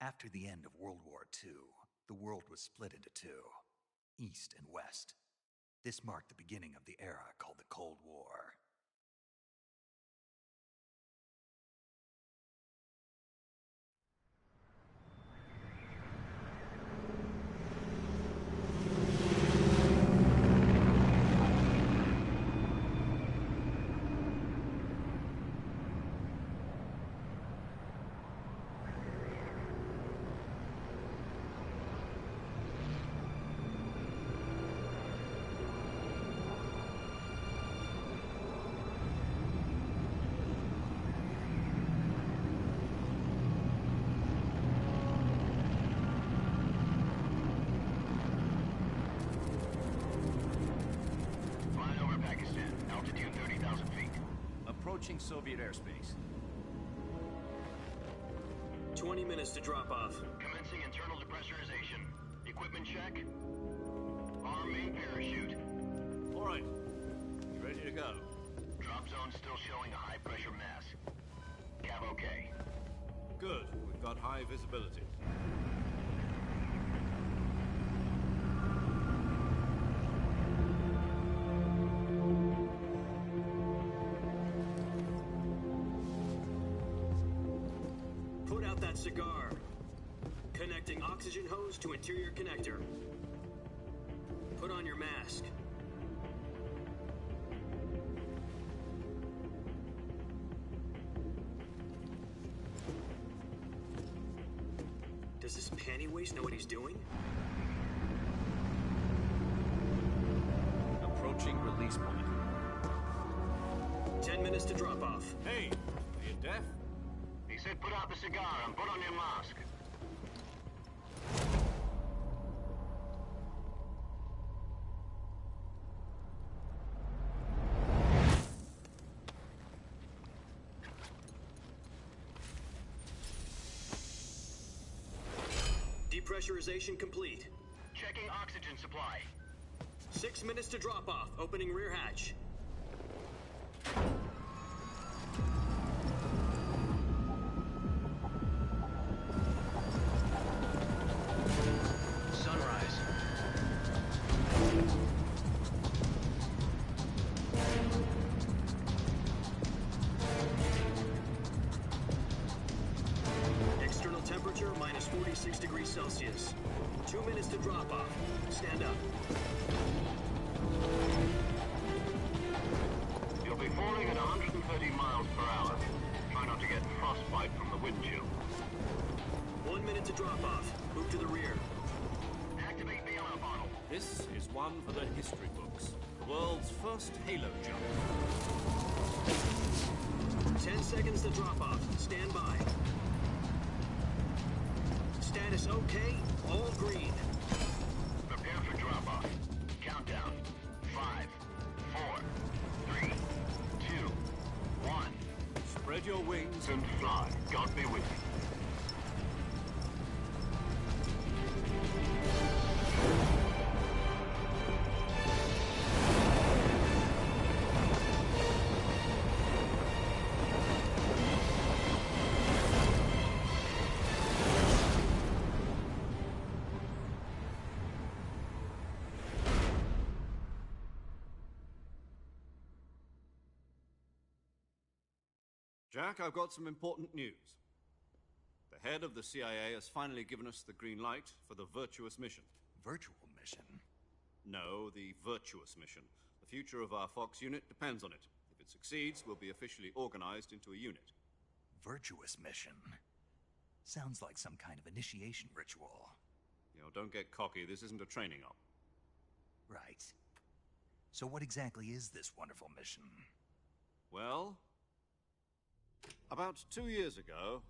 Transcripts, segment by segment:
After the end of World War II, the world was split into two, East and West. This marked the beginning of the era called the Cold War. Approaching Soviet airspace. 20 minutes to drop off. Commencing internal depressurization. Equipment check. Arm main parachute. All right. Ready to go. Drop zone still showing a high pressure mass. Cav okay. Good. We've got high visibility. Cigar. Connecting oxygen hose to interior connector. Put on your mask. Does this panty waste know what he's doing? Approaching release point. 10 minutes to drop off. Hey, are you deaf? He said put out the cigar and put on your mask. Depressurization complete. Checking oxygen supply. 6 minutes to drop off. Opening rear hatch. Minus 46 degrees Celsius. 2 minutes to drop off. Stand up. You'll be falling at 130 miles per hour. Try not to get frostbite from the wind chill. 1 minute to drop off. Move to the rear. Activate the ammo bottle. This is one for the history books. The world's first halo jump. 10 seconds to drop off. Stand by. Status okay, all green. Prepare for drop-off. Countdown. 5, 4, 3, 2, 1. Spread your wings And fly. God be with you. Jack, I've got some important news. The head of the CIA has finally given us the green light for the virtuous mission. Virtual mission? No, the virtuous mission. The future of our Fox unit depends on it. If it succeeds, we'll be officially organized into a unit. Virtuous mission? Sounds like some kind of initiation ritual. You know, don't get cocky. This isn't a training op. Right. So what exactly is this wonderful mission? Well, about 2 years ago,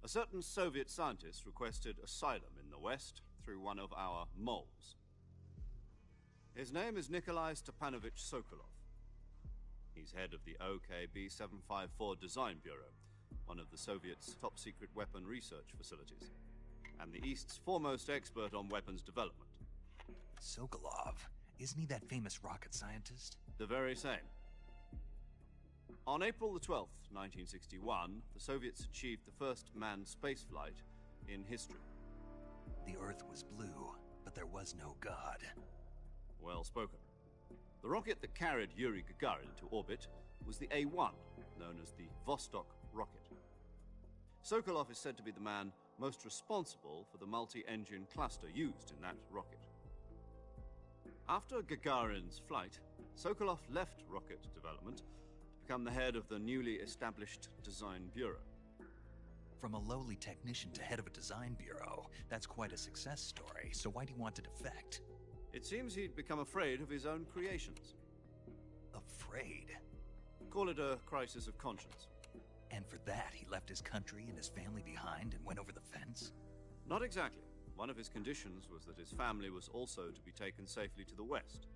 a certain Soviet scientist requested asylum in the West through one of our moles. His name is Nikolai Stepanovich Sokolov. He's head of the OKB-754 Design Bureau, one of the Soviets' top-secret weapon research facilities, and the East's foremost expert on weapons development. Sokolov? Isn't he that famous rocket scientist? The very same. On April the 12th, 1961, the Soviets achieved the first manned spaceflight in history. The Earth was blue, but there was no God. Well spoken. The rocket that carried Yuri Gagarin to orbit was the A-1, known as the Vostok rocket. Sokolov is said to be the man most responsible for the multi-engine cluster used in that rocket. After Gagarin's flight, Sokolov left rocket development to become the head of the newly established Design Bureau. From a lowly technician to head of a design bureau, that's quite a success story, so why'd he want to defect? It seems he'd become afraid of his own creations. Afraid? Call it a crisis of conscience. And for that, he left his country and his family behind and went over the fence? Not exactly. One of his conditions was that his family was also to be taken safely to the west.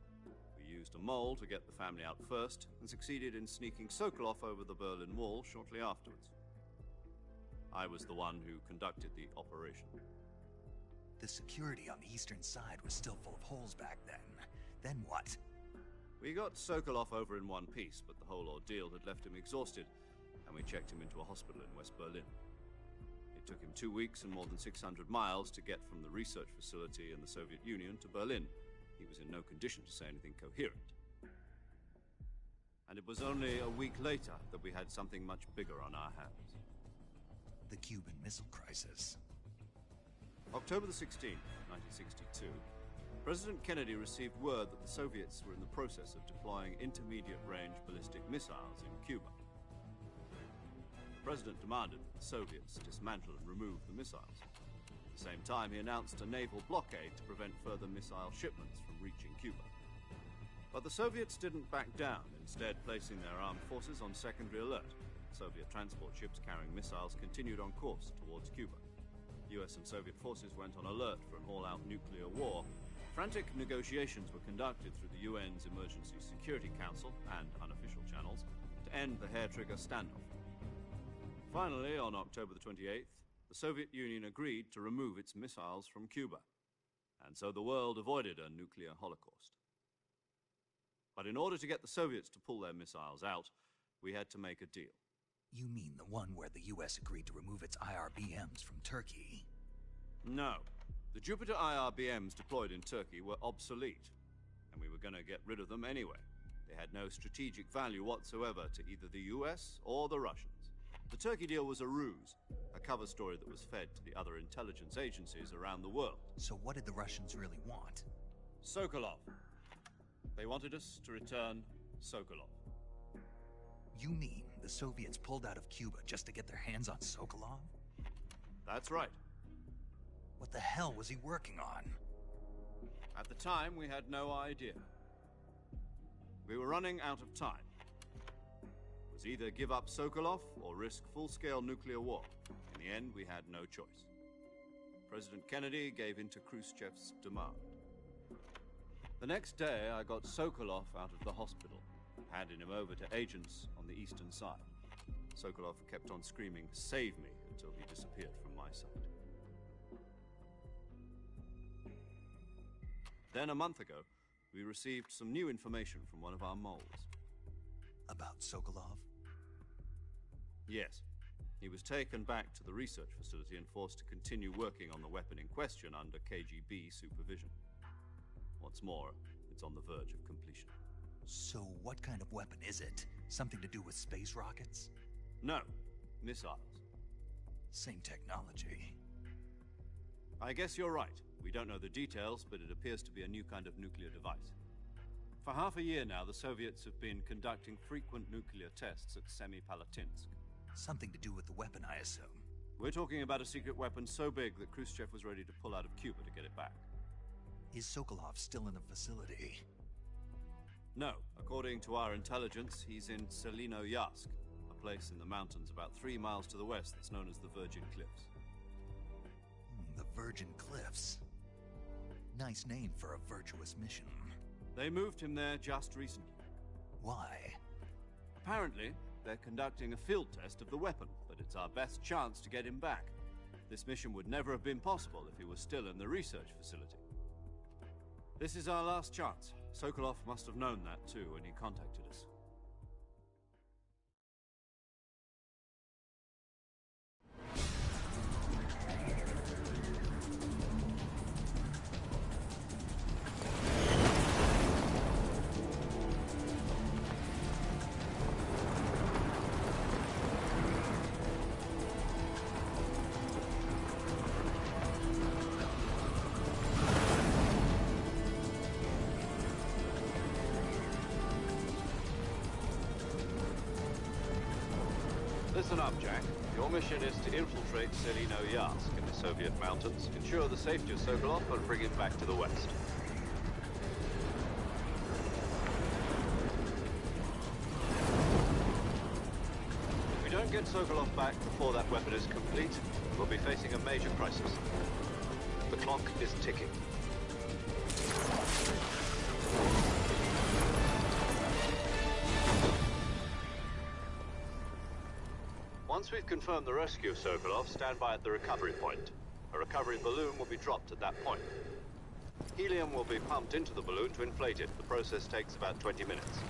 We used a mole to get the family out first, and succeeded in sneaking Sokolov over the Berlin Wall shortly afterwards. I was the one who conducted the operation. The security on the eastern side was still full of holes back then. Then what? We got Sokolov over in one piece, but the whole ordeal had left him exhausted, and we checked him into a hospital in West Berlin. It took him 2 weeks and more than 600 miles to get from the research facility in the Soviet Union to Berlin. He was in no condition to say anything coherent. And it was only a week later that we had something much bigger on our hands. The Cuban Missile Crisis. October the 16th, 1962, President Kennedy received word that the Soviets were in the process of deploying intermediate-range ballistic missiles in Cuba. The President demanded that the Soviets dismantle and remove the missiles. At the same time, he announced a naval blockade to prevent further missile shipments from reaching Cuba. But the Soviets didn't back down, instead placing their armed forces on secondary alert. Soviet transport ships carrying missiles continued on course towards Cuba. US and Soviet forces went on alert for an all-out nuclear war. Frantic negotiations were conducted through the UN's Emergency Security Council and unofficial channels to end the hair-trigger standoff. Finally, on October the 28th, the Soviet Union agreed to remove its missiles from Cuba, and so the world avoided a nuclear holocaust. But in order to get the Soviets to pull their missiles out, we had to make a deal. You mean the one where the US agreed to remove its IRBMs from Turkey? No. The Jupiter IRBMs deployed in Turkey were obsolete, and we were going to get rid of them anyway. They had no strategic value whatsoever to either the US or the Russians. The Turkey deal was a ruse, a cover story that was fed to the other intelligence agencies around the world. So what did the Russians really want? Sokolov. They wanted us to return Sokolov. You mean the Soviets pulled out of Cuba just to get their hands on Sokolov? That's right. What the hell was he working on? At the time, we had no idea. We were running out of time. It was either give up Sokolov or risk full-scale nuclear war. In the end, we had no choice. President Kennedy gave in to Khrushchev's demand. The next day, I got Sokolov out of the hospital, handing him over to agents on the eastern side. Sokolov kept on screaming, "Save me," until he disappeared from my sight. Then, a month ago, we received some new information from one of our moles. About Sokolov? Yes. He was taken back to the research facility and forced to continue working on the weapon in question under KGB supervision. What's more, it's on the verge of completion. So what kind of weapon is it? Something to do with space rockets? No, missiles. Same technology. I guess you're right. We don't know the details, but it appears to be a new kind of nuclear device. For half a year now, the Soviets have been conducting frequent nuclear tests at Semipalatinsk. Something to do with the weapon, I assume. We're talking about a secret weapon so big that Khrushchev was ready to pull out of Cuba to get it back. Is Sokolov still in the facility? No. According to our intelligence, he's in Selino-Yarsk, a place in the mountains about 3 miles to the west that's known as the Virgin Cliffs. The Virgin Cliffs. Nice name for a virtuous mission. They moved him there just recently. Why? Apparently, they're conducting a field test of the weapon, but it's our best chance to get him back. This mission would never have been possible if he was still in the research facility. This is our last chance. Sokolov must have known that too when he contacted us. Listen up, Jack. Your mission is to infiltrate Selino-Yarsk in the Soviet mountains, ensure the safety of Sokolov, and bring him back to the West. If we don't get Sokolov back before that weapon is complete, we'll be facing a major crisis. The clock is ticking. Once we've confirmed the rescue of Sokolov, stand by at the recovery point. A recovery balloon will be dropped at that point. Helium will be pumped into the balloon to inflate it. The process takes about 20 minutes.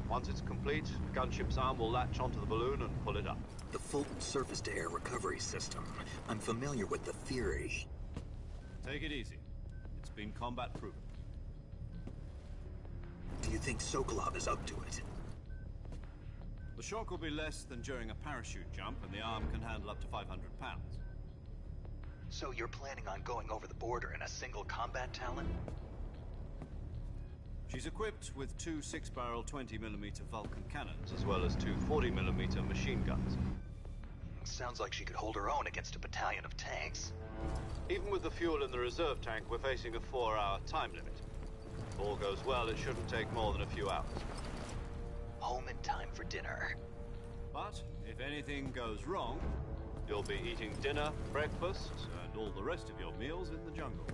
Once it's complete, the gunship's arm will latch onto the balloon and pull it up. The Fulton surface-to-air recovery system. I'm familiar with the theory. Take it easy. It's been combat-proven. Do you think Sokolov is up to it? The shock will be less than during a parachute jump, and the arm can handle up to 500 pounds. So you're planning on going over the border in a single combat Talon? She's equipped with two 6-barrel 20mm Vulcan cannons, as well as two 40mm machine guns. Sounds like she could hold her own against a battalion of tanks. Even with the fuel in the reserve tank, we're facing a 4-hour time limit. If all goes well, it shouldn't take more than a few hours. Home in time for dinner. But if anything goes wrong, you'll be eating dinner, breakfast, and all the rest of your meals in the jungle.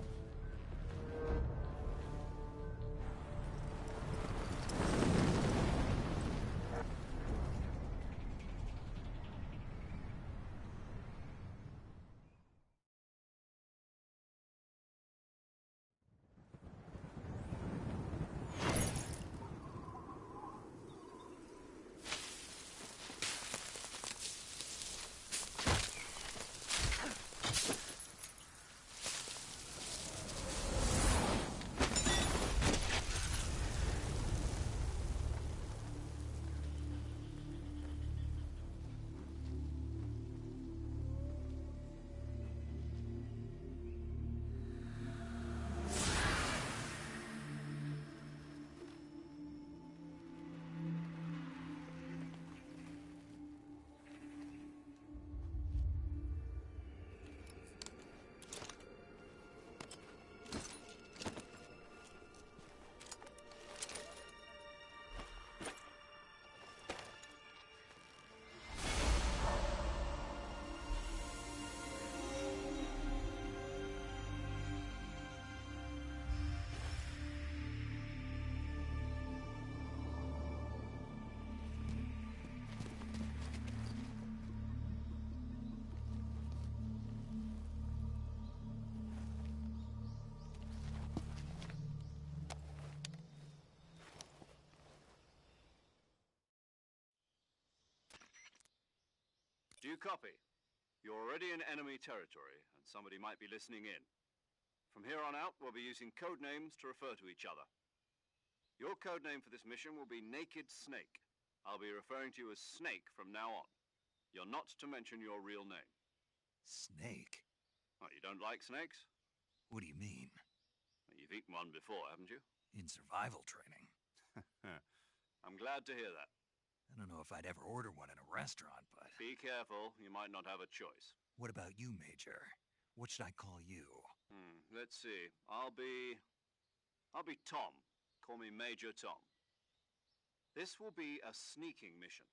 Do you copy? You're already in enemy territory, and somebody might be listening in. From here on out, we'll be using code names to refer to each other. Your code name for this mission will be Naked Snake. I'll be referring to you as Snake from now on. You're not to mention your real name. Snake? Oh, you don't like snakes? What do you mean? Well, you've eaten one before, haven't you? In survival training. I'm glad to hear that. I don't know if I'd ever order one in a restaurant, but... Be careful, you might not have a choice. What about you, Major? What should I call you? Let's see. I'll be Tom. Call me Major Tom. This will be a sneaking mission.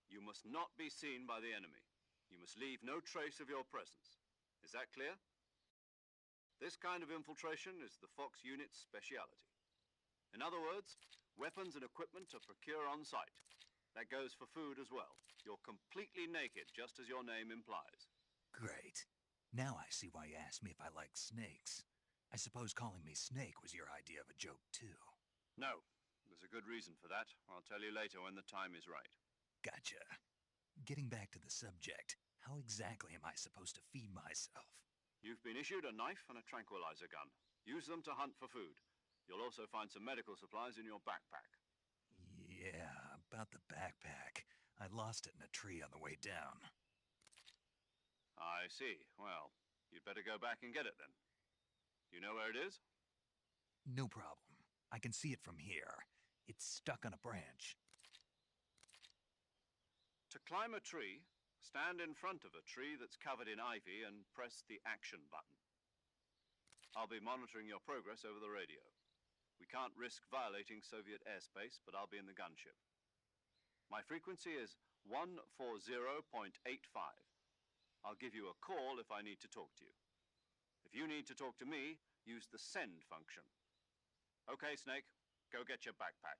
You must not be seen by the enemy. You must leave no trace of your presence. Is that clear? This kind of infiltration is the Fox unit's speciality. In other words, weapons and equipment are procured on site. That goes for food as well. You're completely naked, just as your name implies. Great. Now I see why you asked me if I like snakes. I suppose calling me Snake was your idea of a joke, too. No. There's a good reason for that. I'll tell you later when the time is right. Gotcha. Getting back to the subject, how exactly am I supposed to feed myself? You've been issued a knife and a tranquilizer gun. Use them to hunt for food. You'll also find some medical supplies in your backpack. Yeah, about the backpack. I lost it in a tree on the way down. I see. Well, you'd better go back and get it then. You know where it is? No problem. I can see it from here. It's stuck on a branch. To climb a tree, stand in front of a tree that's covered in ivy and press the action button. I'll be monitoring your progress over the radio. We can't risk violating Soviet airspace, but I'll be in the gunship. My frequency is 140.85. I'll give you a call if I need to talk to you. If you need to talk to me, use the send function. Okay, Snake, go get your backpack.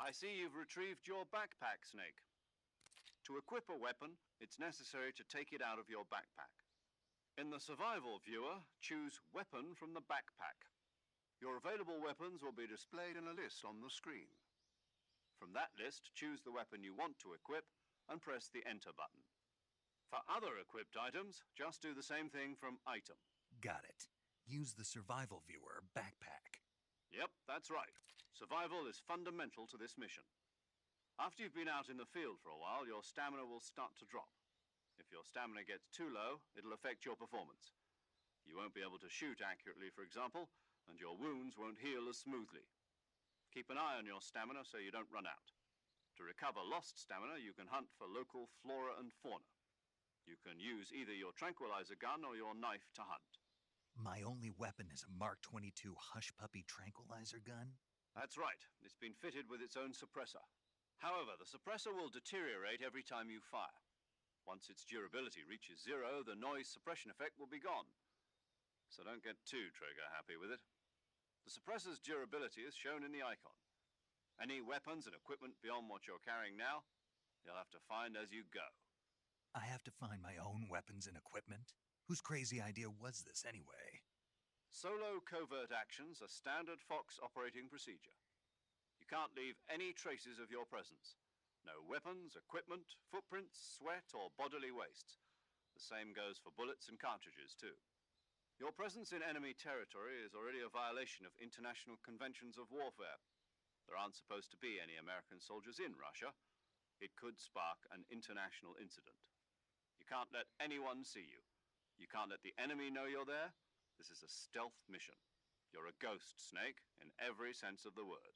I see you've retrieved your backpack, Snake. To equip a weapon, it's necessary to take it out of your backpack. In the survival viewer, choose Weapon from the backpack. Your available weapons will be displayed in a list on the screen. From that list, choose the weapon you want to equip and press the Enter button. For other equipped items, just do the same thing from Item. Got it. Use the survival viewer backpack. Yep, that's right. Survival is fundamental to this mission. After you've been out in the field for a while, your stamina will start to drop. If your stamina gets too low, it'll affect your performance. You won't be able to shoot accurately, for example, and your wounds won't heal as smoothly. Keep an eye on your stamina so you don't run out. To recover lost stamina, you can hunt for local flora and fauna. You can use either your tranquilizer gun or your knife to hunt. My only weapon is a Mark 22 Hush Puppy tranquilizer gun? That's right. It's been fitted with its own suppressor. However, the suppressor will deteriorate every time you fire. Once its durability reaches zero, the noise suppression effect will be gone. So don't get too trigger-happy with it. The suppressor's durability is shown in the icon. Any weapons and equipment beyond what you're carrying now, you'll have to find as you go. I have to find my own weapons and equipment? Whose crazy idea was this anyway? Solo covert actions are standard Fox operating procedure. You can't leave any traces of your presence. No weapons, equipment, footprints, sweat, or bodily wastes. The same goes for bullets and cartridges, too. Your presence in enemy territory is already a violation of international conventions of warfare. There aren't supposed to be any American soldiers in Russia. It could spark an international incident. You can't let anyone see you. You can't let the enemy know you're there. This is a stealth mission. You're a ghost, Snake, in every sense of the word.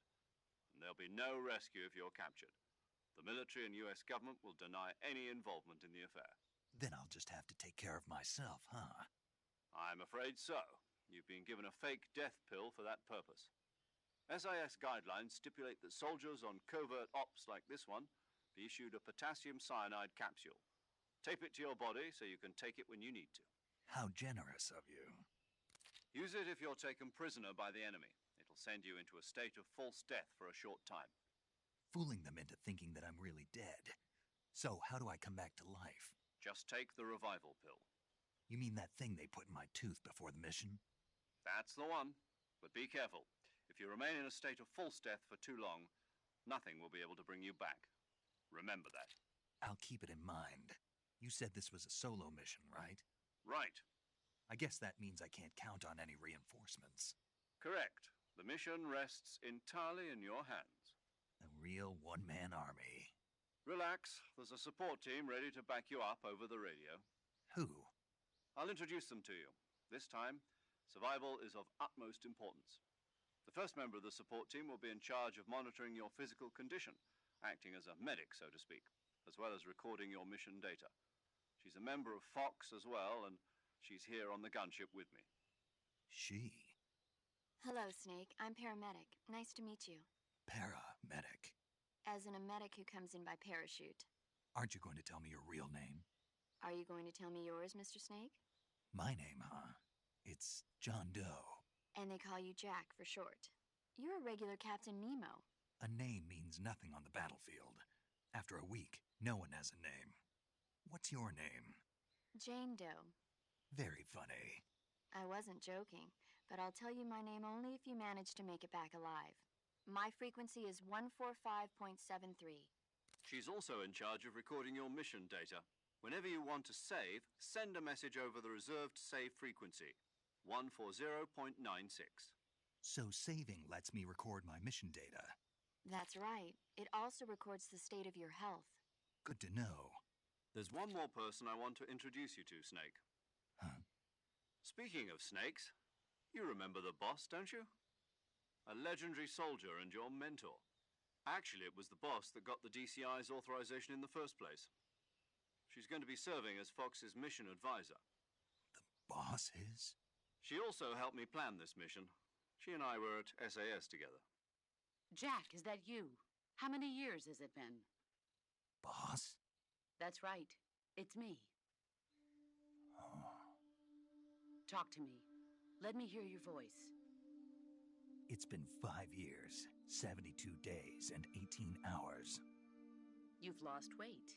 And there'll be no rescue if you're captured. The military and US government will deny any involvement in the affair. Then I'll just have to take care of myself, huh? I'm afraid so. You've been given a fake death pill for that purpose. SIS guidelines stipulate that soldiers on covert ops like this one be issued a potassium cyanide capsule. Tape it to your body so you can take it when you need to. How generous of you. Use it if you're taken prisoner by the enemy. It'll send you into a state of false death for a short time. Fooling them into thinking that I'm really dead. So how do I come back to life? Just take the revival pill. You mean that thing they put in my tooth before the mission? That's the one. But be careful. If you remain in a state of false death for too long, nothing will be able to bring you back. Remember that. I'll keep it in mind. You said this was a solo mission, right? Right. I guess that means I can't count on any reinforcements. Correct. The mission rests entirely in your hands. A real one-man army. Relax. There's a support team ready to back you up over the radio. Who? I'll introduce them to you. This time, survival is of utmost importance. The first member of the support team will be in charge of monitoring your physical condition, acting as a medic, so to speak, as well as recording your mission data. She's a member of Fox as well, and She's here on the gunship with me. She? Hello, Snake. I'm paramedic. Nice to meet you. Paramedic. As in a medic who comes in by parachute. Aren't you going to tell me your real name? Are you going to tell me yours, Mr. Snake? My name, huh? It's John Doe. And they call you Jack for short. You're a regular Captain Nemo. A name means nothing on the battlefield. After a week, no one has a name. What's your name? Jane Doe. Very funny. I wasn't joking, but I'll tell you my name only if you manage to make it back alive. My frequency is 145.73. She's also in charge of recording your mission data. Whenever you want to save, send a message over the reserved save frequency, 140.96. So saving lets me record my mission data. That's right. It also records the state of your health. Good to know. There's one more person I want to introduce you to, Snake. Huh? Speaking of snakes, you remember the boss, don't you? A legendary soldier and your mentor. Actually, it was the boss that got the DCI's authorization in the first place. She's going to be serving as Fox's mission advisor. The boss is? She also helped me plan this mission. She and I were at SAS together. Jack, is that you? How many years has it been? Boss? That's right. It's me. Oh. Talk to me. Let me hear your voice. It's been 5 years, 72 days, and 18 hours. You've lost weight.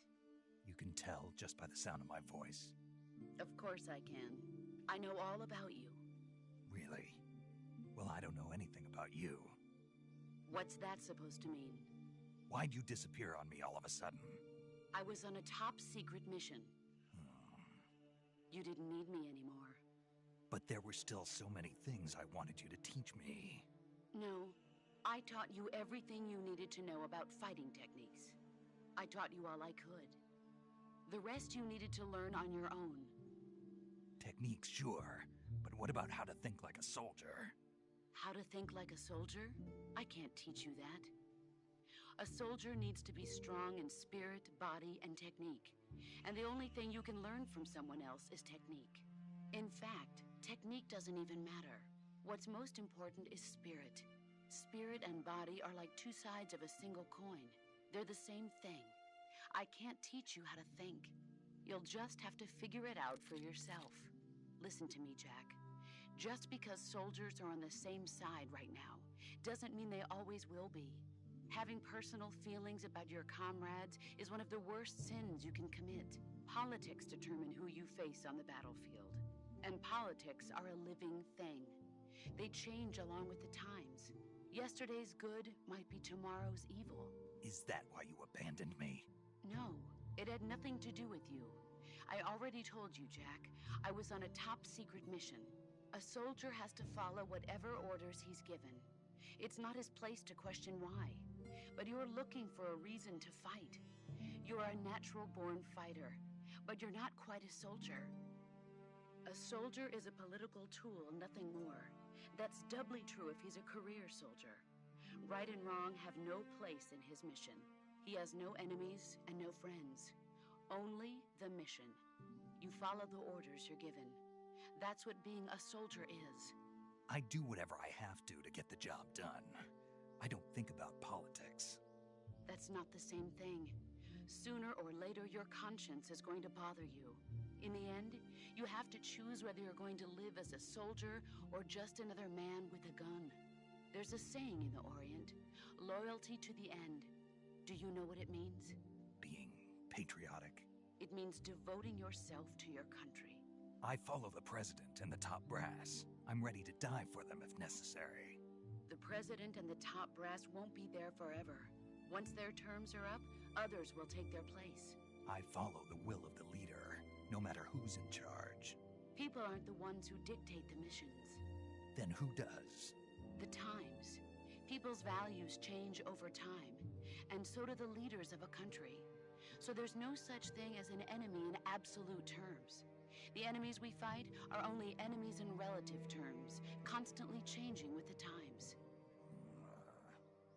You can tell just by the sound of my voice. Of course I can. I know all about you. Really? Well, I don't know anything about you. What's that supposed to mean? Why'd you disappear on me all of a sudden? I was on a top-secret mission. You didn't need me anymore. But there were still so many things I wanted you to teach me. No, I taught you everything you needed to know about fighting techniques. I taught you all I could. The rest you needed to learn on your own. Techniques, sure. But what about how to think like a soldier? How to think like a soldier? I can't teach you that. A soldier needs to be strong in spirit, body, and technique. And the only thing you can learn from someone else is technique. In fact, technique doesn't even matter. What's most important is spirit. Spirit and body are like two sides of a single coin. They're the same thing. I can't teach you how to think. You'll just have to figure it out for yourself. Listen to me, Jack. Just because soldiers are on the same side right now doesn't mean they always will be. Having personal feelings about your comrades is one of the worst sins you can commit. Politics determine who you face on the battlefield. And politics are a living thing. They change along with the times. Yesterday's good might be tomorrow's evil. Is that why you abandoned me? No, it had nothing to do with you. I already told you, Jack. I was on a top-secret mission. A soldier has to follow whatever orders he's given. It's not his place to question why. But you're looking for a reason to fight. You're a natural-born fighter, but you're not quite a soldier. A soldier is a political tool, nothing more. That's doubly true if he's a career soldier. Right and wrong have no place in his mission. He has no enemies and no friends. Only the mission. You follow the orders you're given. That's what being a soldier is. I do whatever I have to get the job done. I don't think about politics. That's not the same thing. Sooner or later, your conscience is going to bother you. In the end, you have to choose whether you're going to live as a soldier or just another man with a gun. There's a saying in the Orient, loyalty to the end. Do you know what it means? Being patriotic. It means devoting yourself to your country. I follow the president and the top brass. I'm ready to die for them if necessary. The president and the top brass won't be there forever. Once their terms are up, others will take their place. I follow the will of the leader, no matter who's in charge. People aren't the ones who dictate the missions. Then who does? The times. People's values change over time, and so do the leaders of a country. So there's no such thing as an enemy in absolute terms. The enemies we fight are only enemies in relative terms, constantly changing with the times.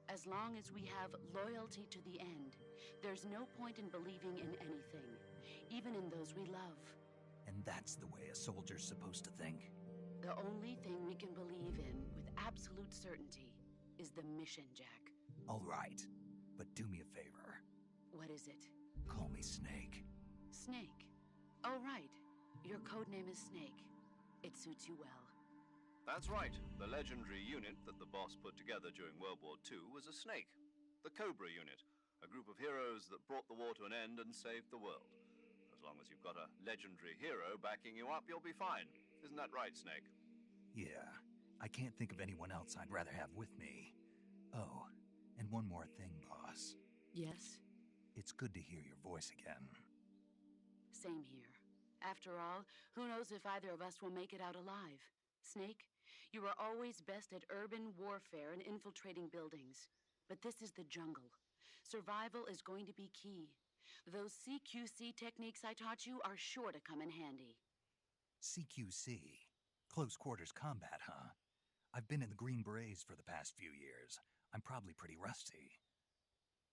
As long as we have loyalty to the end, there's no point in believing in anything, even in those we love. And That's the way a soldier's supposed to think? The only thing we can believe in with absolute certainty is the mission, Jack. All right, but do me a favor. What is it? Call me Snake. Snake. Oh, right. Your code name is Snake. It suits you well. That's right. The legendary unit that the boss put together during World War II was a snake. The Cobra unit, a group of heroes that brought the war to an end and saved the world. As long as you've got a legendary hero backing you up, you'll be fine. Isn't that right, Snake? Yeah, I can't think of anyone else I'd rather have with me. Oh, and one more thing, boss. Yes? It's good to hear your voice again. Same here. After all, who knows if either of us will make it out alive? Snake, you are always best at urban warfare and infiltrating buildings. But this is the jungle. Survival is going to be key. Those CQC techniques I taught you are sure to come in handy. CQC? Close quarters combat, huh? I've been in the Green Berets for the past few years. I'm probably pretty rusty.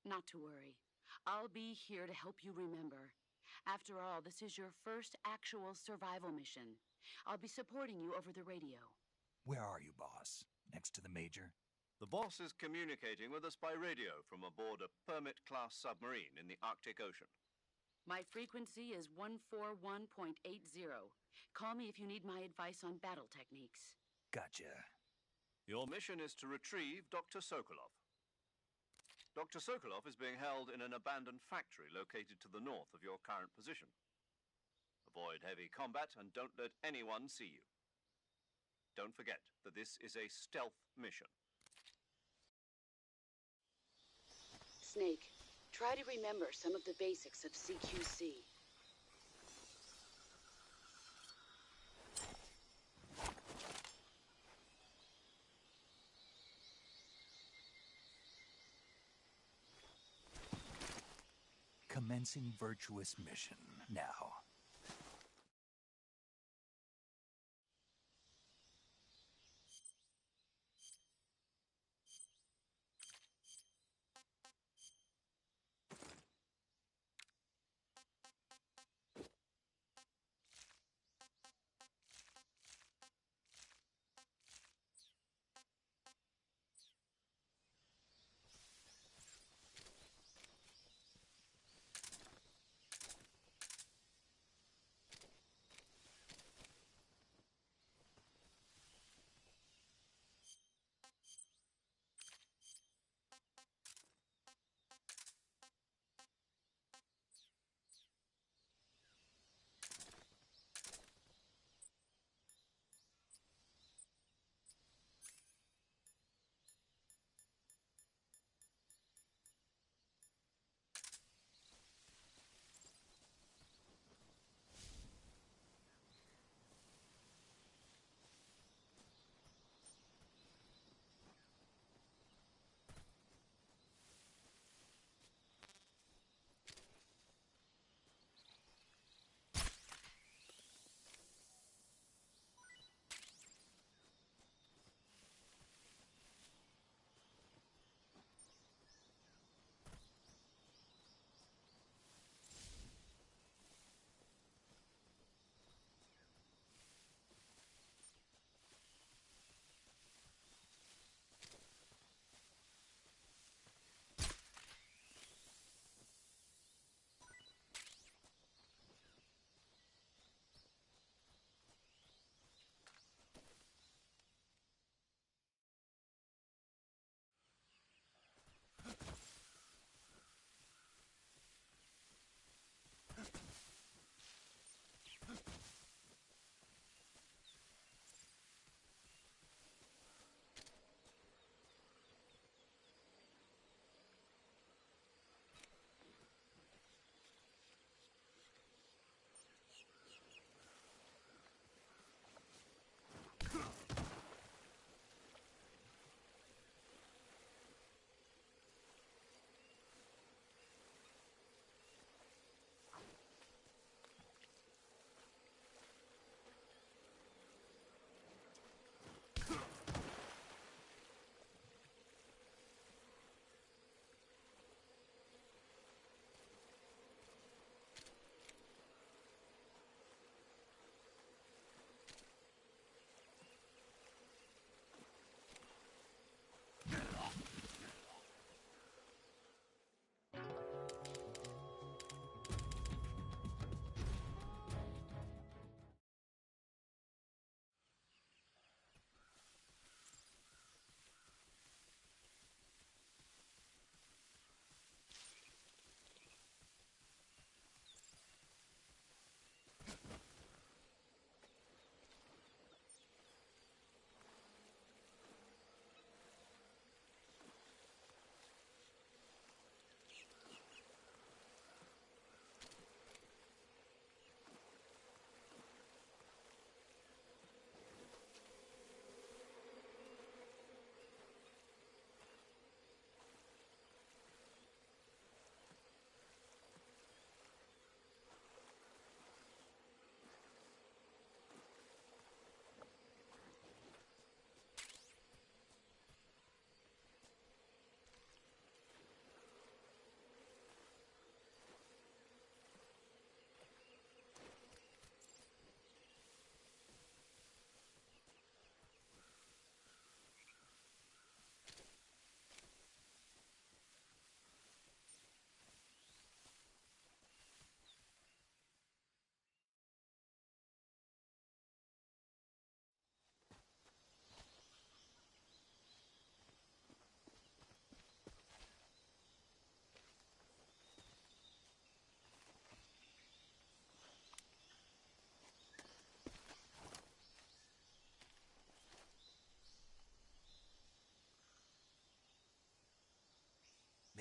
Not to worry. I'll be here to help you remember. After all, this is your first actual survival mission. I'll be supporting you over the radio. Where are you, boss? Next to the Major? The boss is communicating with us by radio from aboard a Permit-class submarine in the Arctic Ocean. My frequency is 141.80. Call me if you need my advice on battle techniques. Gotcha. Your mission is to retrieve Dr. Sokolov. Dr. Sokolov is being held in an abandoned factory located to the north of your current position. Avoid heavy combat and don't let anyone see you. Don't forget that this is a stealth mission. Snake, try to remember some of the basics of CQC. Commencing virtuous mission now.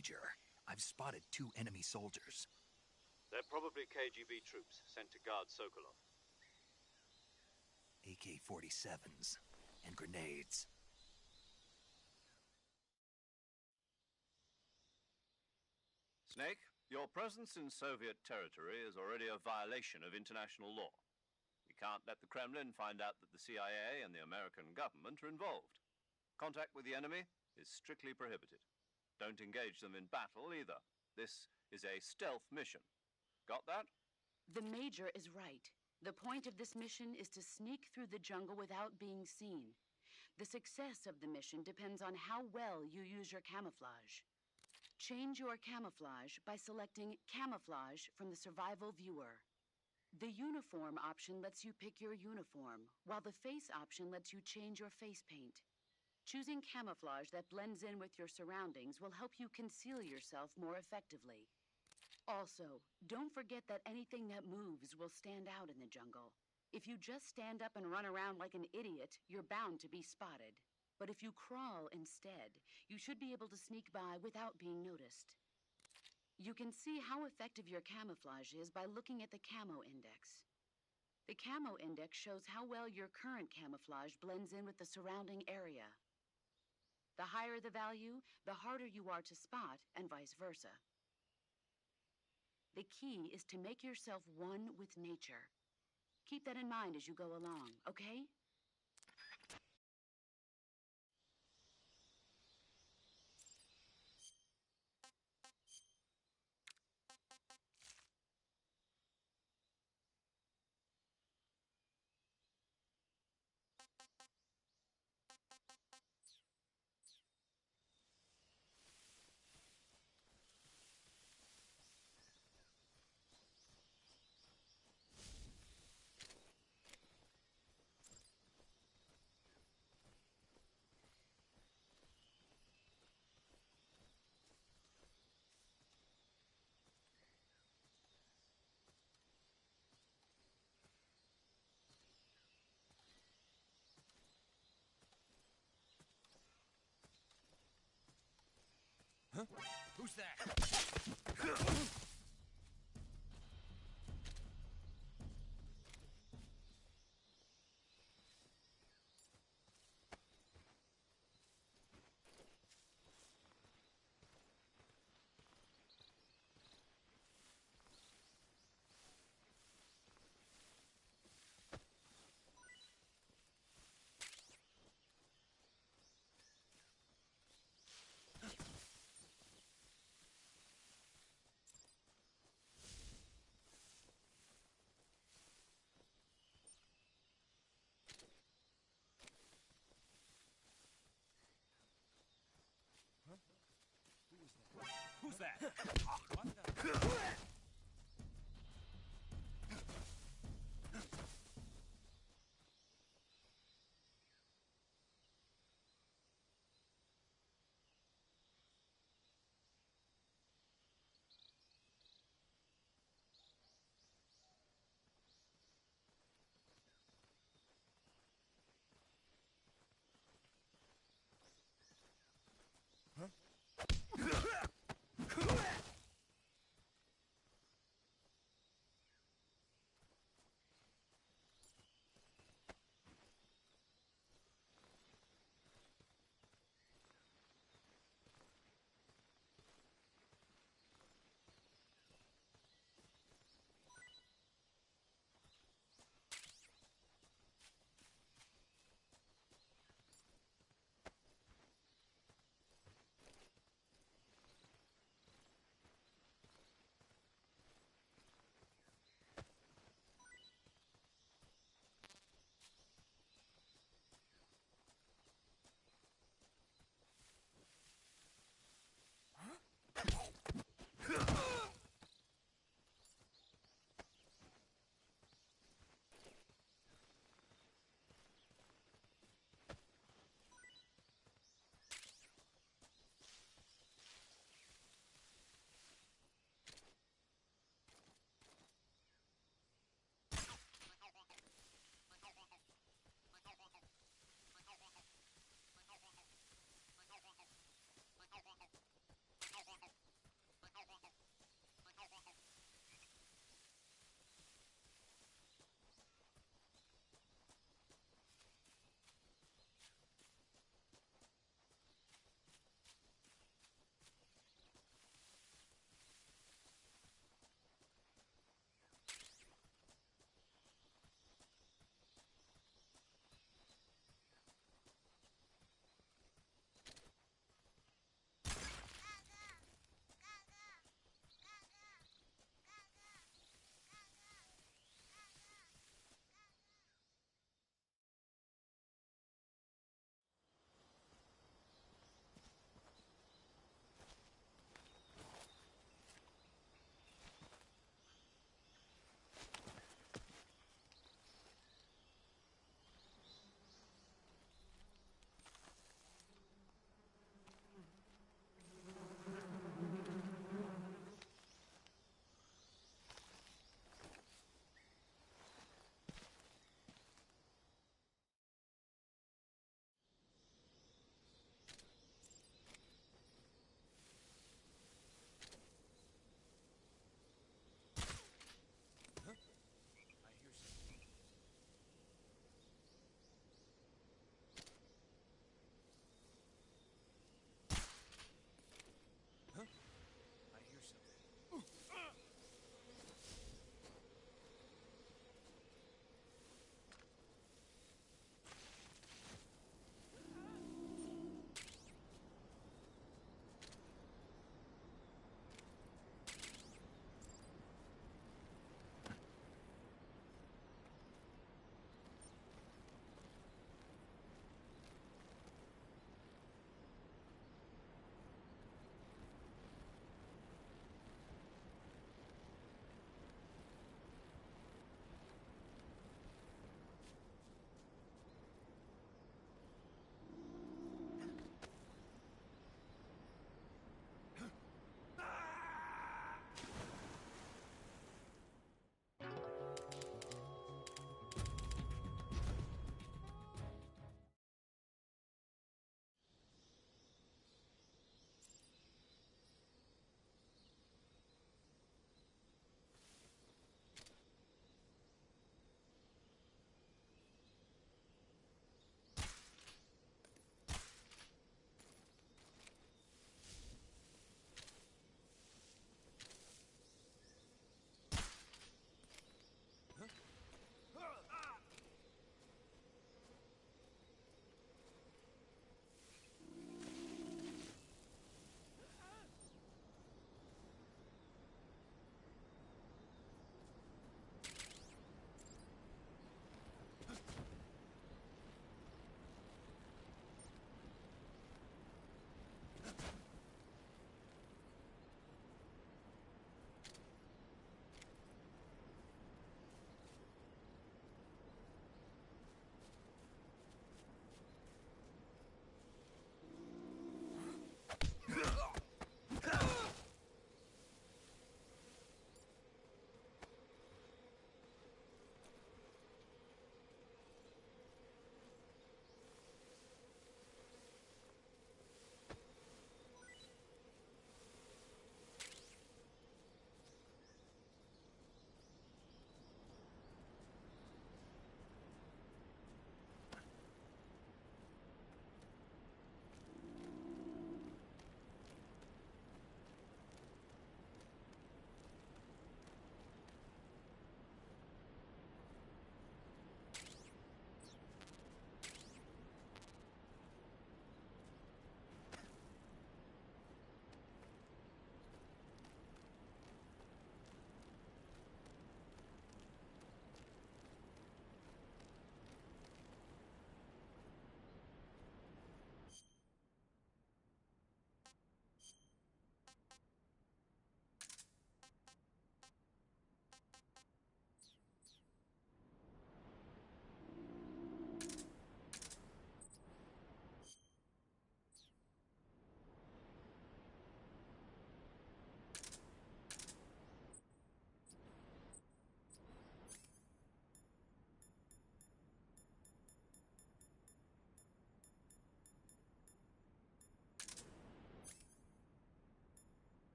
Major. I've spotted 2 enemy soldiers. They're probably KGB troops sent to guard Sokolov. AK-47s and grenades. Snake, your presence in Soviet territory is already a violation of international law. We can't let the Kremlin find out that the CIA and the American government are involved. Contact with the enemy is strictly prohibited. Don't engage them in battle either. This is a stealth mission. Got that? The Major is right. The point of this mission is to sneak through the jungle without being seen. The success of the mission depends on how well you use your camouflage. Change your camouflage by selecting Camouflage from the Survival Viewer. The Uniform option lets you pick your uniform, while the Face option lets you change your face paint. Choosing camouflage that blends in with your surroundings will help you conceal yourself more effectively. Also, don't forget that anything that moves will stand out in the jungle. If you just stand up and run around like an idiot, you're bound to be spotted. But if you crawl instead, you should be able to sneak by without being noticed. You can see how effective your camouflage is by looking at the Camo Index. The Camo Index shows how well your current camouflage blends in with the surrounding area. The higher the value, the harder you are to spot, and vice versa. The key is to make yourself one with nature. Keep that in mind as you go along, okay? Who's that? Who's that? What the?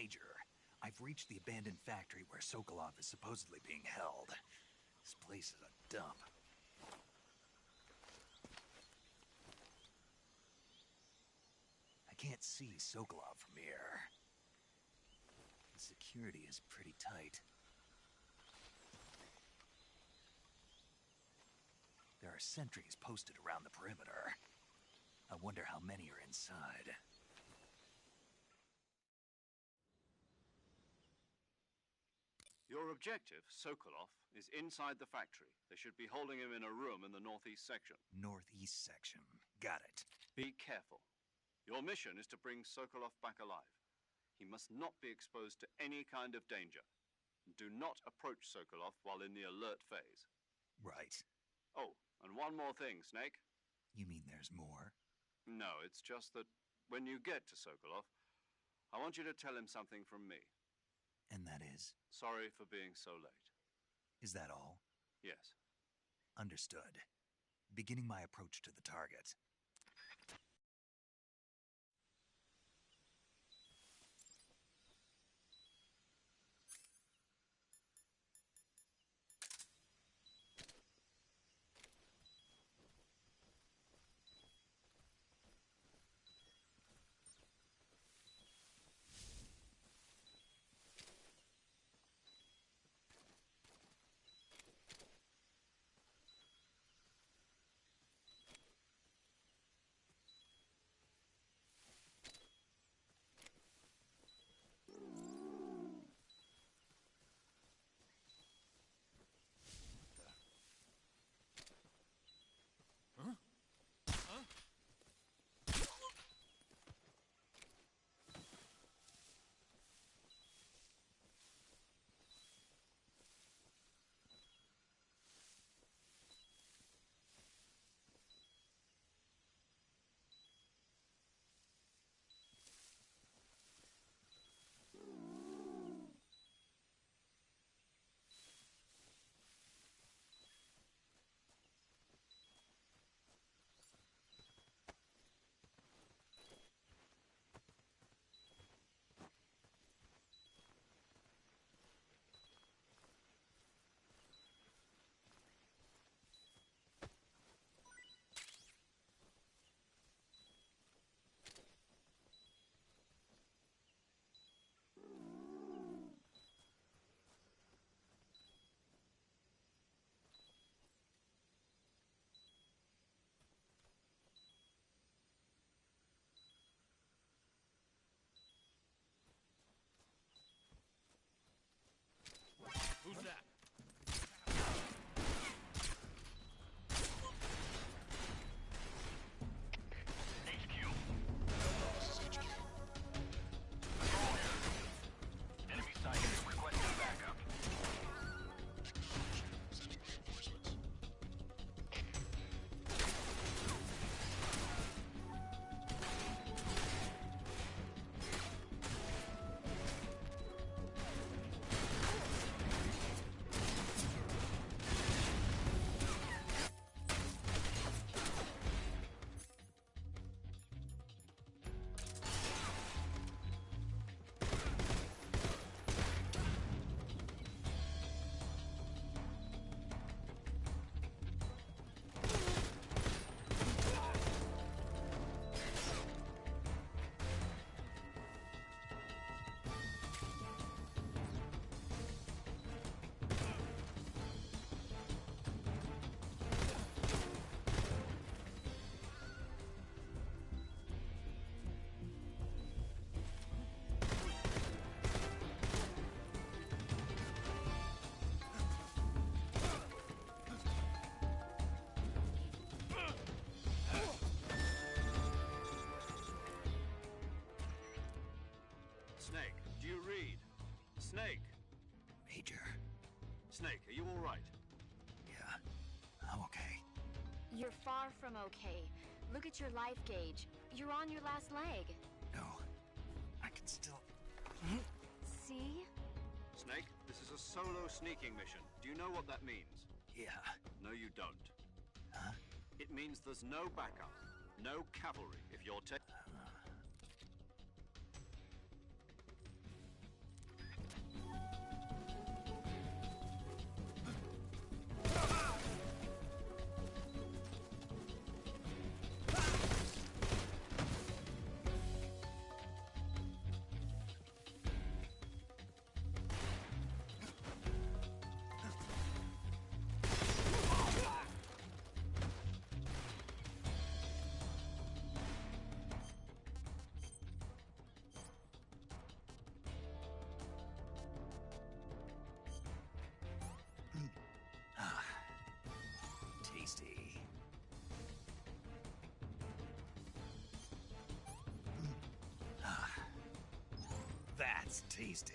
Major, I've reached the abandoned factory where Sokolov is supposedly being held. This place is a dump. I can't see Sokolov from here. The security is pretty tight. There are sentries posted around the perimeter. I wonder how many are inside. Your objective, Sokolov, is inside the factory. They should be holding him in a room in the northeast section. Northeast section. Got it. Be careful. Your mission is to bring Sokolov back alive. He must not be exposed to any kind of danger. Do not approach Sokolov while in the alert phase. Right. Oh, and one more thing, Snake. You mean there's more? No, it's just that when you get to Sokolov, I want you to tell him something from me. And that is? Sorry for being so late. Is that all? Yes. Understood. Beginning my approach to the target. Who's that? Snake, do you read? Snake! Major. Snake, are you all right? Yeah, I'm okay. You're far from okay. Look at your life gauge. You're on your last leg. No, I can still... See? Snake, this is a solo sneaking mission. Do you know what that means? Yeah. No, you don't. Huh? It means there's no backup, no cavalry if you're That's tasty.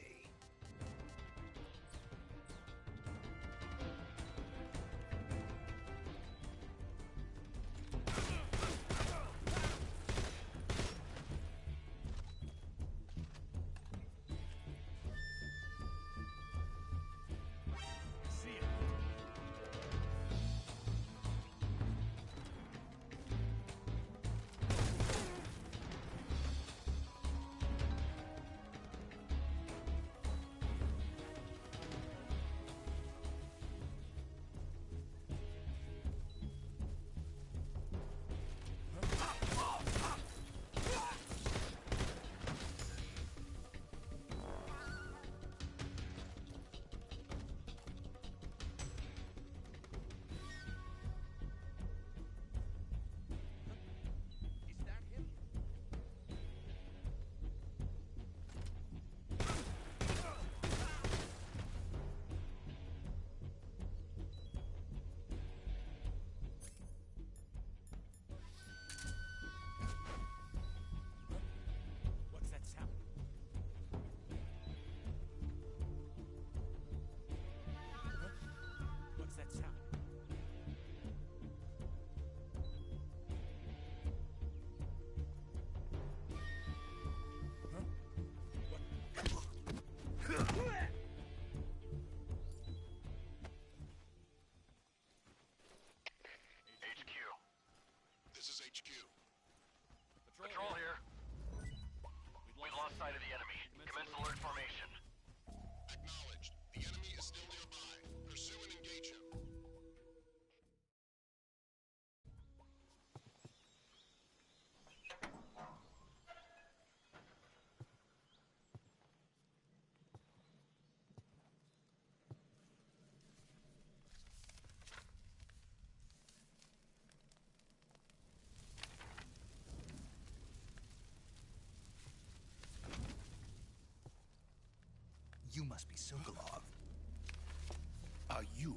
Patrol here. We've lost sight of the enemy. Commence alert formation. Acknowledged. The enemy is still nearby. Pursue and engage him. You must be Sokolov. Are you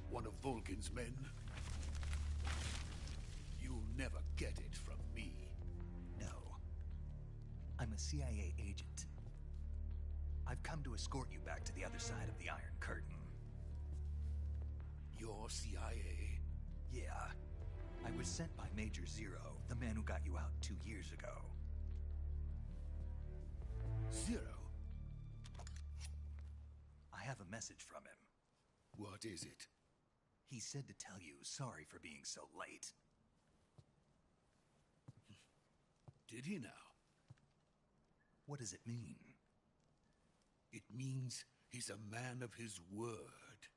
one of Volgin's men? You'll never get it from me. No. I'm a CIA agent. I've come to escort you back to the other side of the Iron Curtain. You're CIA? Yeah. I was sent by Major Zero, the man who got you out 2 years ago. Zero? I have a message from him. What is it? He said to tell you sorry for being so late. Did he now? What does it mean? It means he's a man of his word.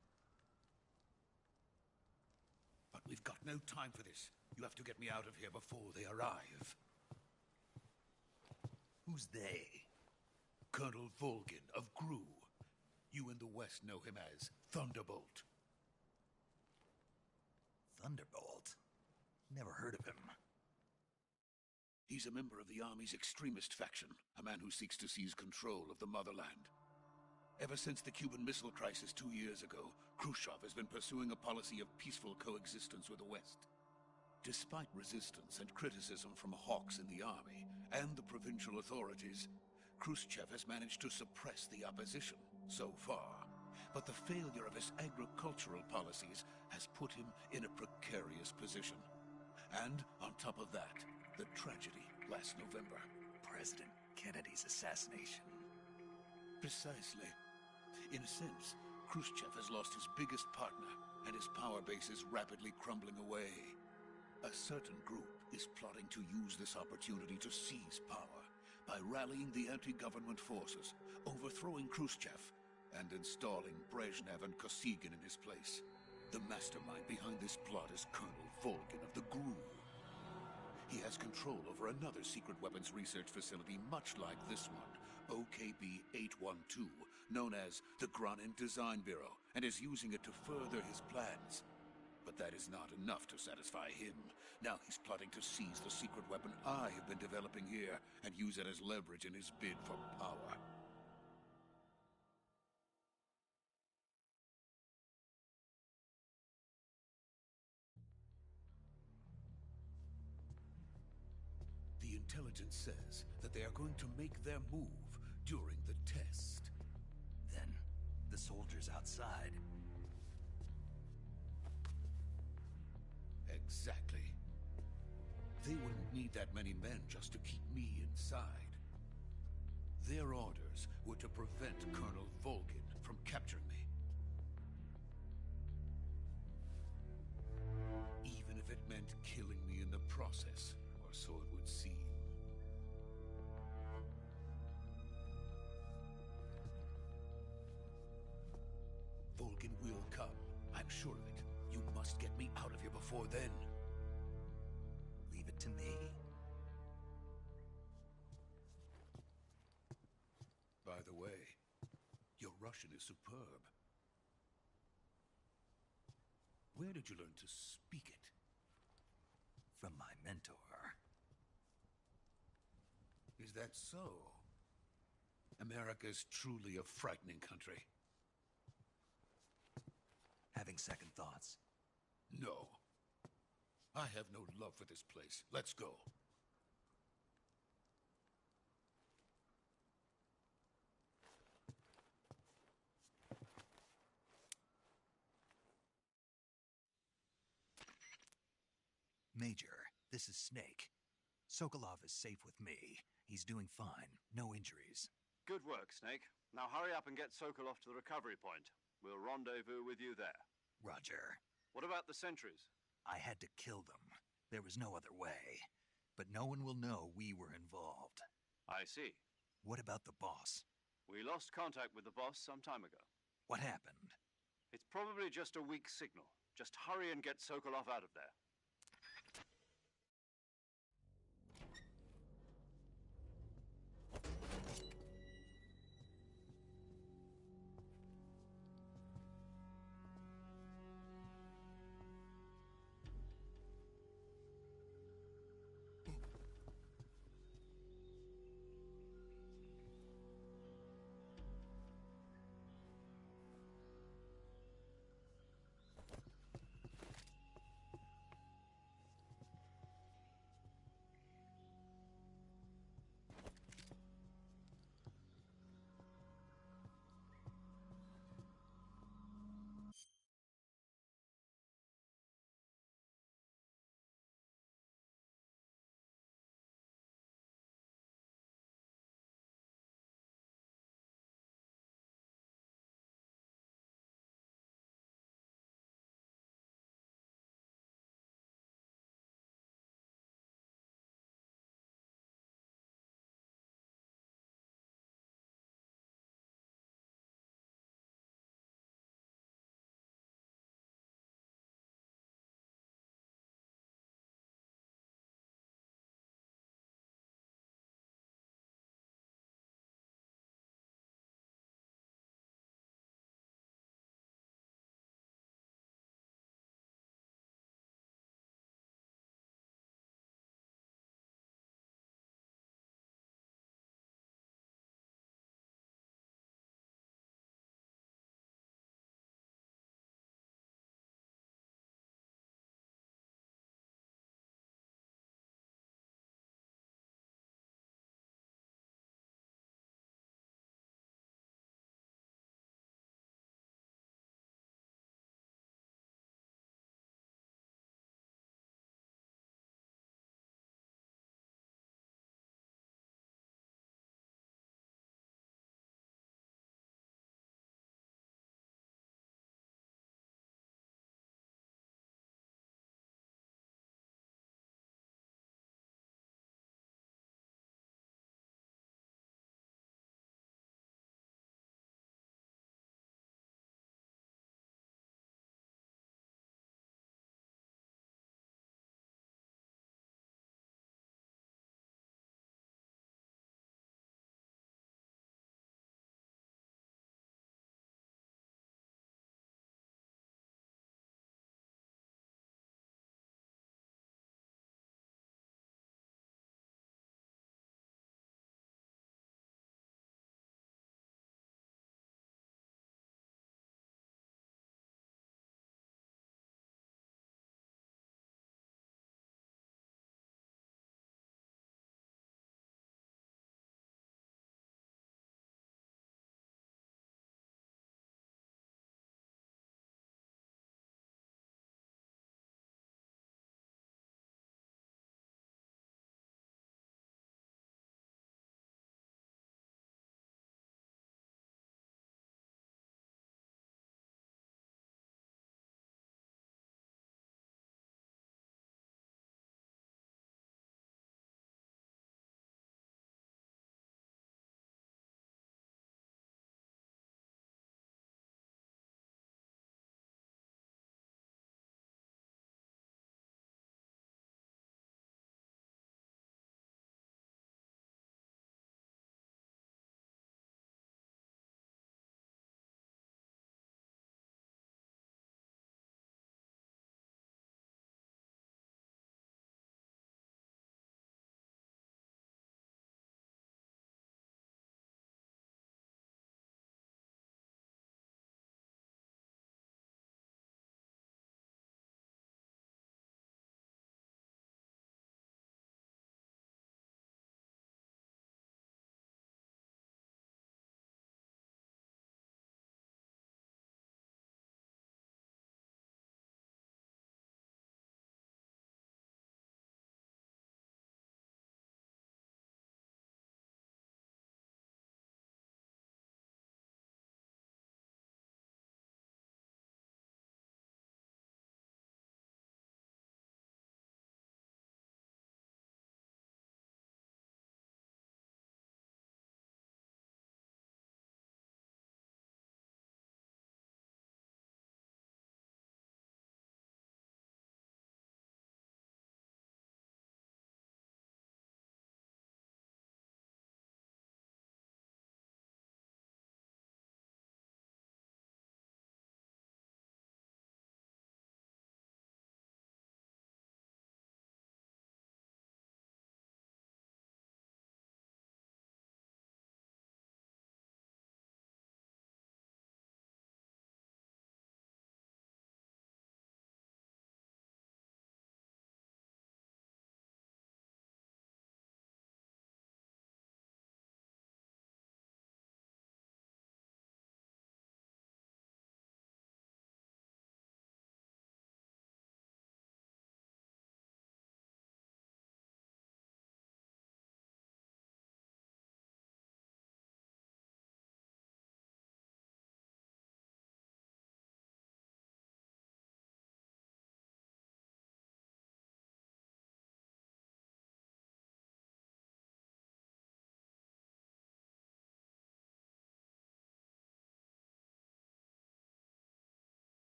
But we've got no time for this. You have to get me out of here before they arrive. Who's they? Colonel Volgin of GRU. You in the West know him as Thunderbolt. Thunderbolt? Never heard of him. He's a member of the Army's extremist faction, a man who seeks to seize control of the motherland. Ever since the Cuban Missile Crisis 2 years ago, Khrushchev has been pursuing a policy of peaceful coexistence with the West. Despite resistance and criticism from hawks in the Army and the provincial authorities, Khrushchev has managed to suppress the opposition so far. But the failure of his agricultural policies has put him in a precarious position. And on top of that, the tragedy last November. President Kennedy's assassination. Precisely. In a sense, Khrushchev has lost his biggest partner, and his power base is rapidly crumbling away. A certain group is plotting to use this opportunity to seize power by rallying the anti-government forces, overthrowing Khrushchev, and installing Brezhnev and Kosygin in his place. The mastermind behind this plot is Colonel Volgin of the GRU. He has control over another secret weapons research facility much like this one, OKB-812, known as the Granin Design Bureau, and is using it to further his plans. But that is not enough to satisfy him. Now he's plotting to seize the secret weapon I have been developing here and use it as leverage in his bid for power. The intelligence says that they are going to make their move during the test. Then, the soldiers outside. Exactly. They wouldn't need that many men just to keep me inside. Their orders were to prevent Colonel Volgin from capturing me. Even if it meant killing me in the process, or so it would seem. Volgin will come. I'm sure of it. You must get me out of here before then. Leave it to me. By the way, your Russian is superb. Where did you learn to speak it? From my mentor. Is that so? America's truly a frightening country. Having second thoughts? No. I have no love for this place. Let's go. Major, this is Snake. Sokolov is safe with me. He's doing fine. No injuries. Good work, Snake. Now hurry up and get Sokolov to the recovery point. We'll rendezvous with you there. Roger. What about the sentries? I had to kill them. There was no other way. But no one will know we were involved. I see. What about the boss? We lost contact with the boss some time ago. What happened? It's probably just a weak signal. Just hurry and get Sokolov out of there.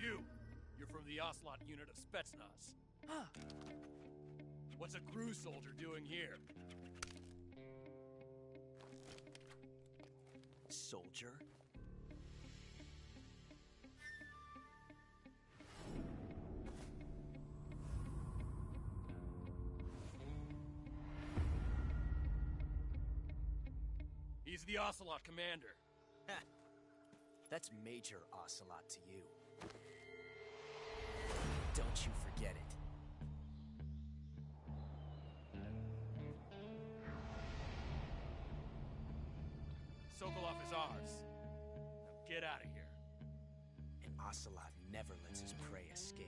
you? You're from the Ocelot unit of Spetsnaz. Huh. What's a crew soldier doing here? Soldier? He's the Ocelot commander. Ha! That's Major Ocelot to you. Don't you forget it. Sokolov is ours. Now get out of here. And Ocelot never lets his prey escape.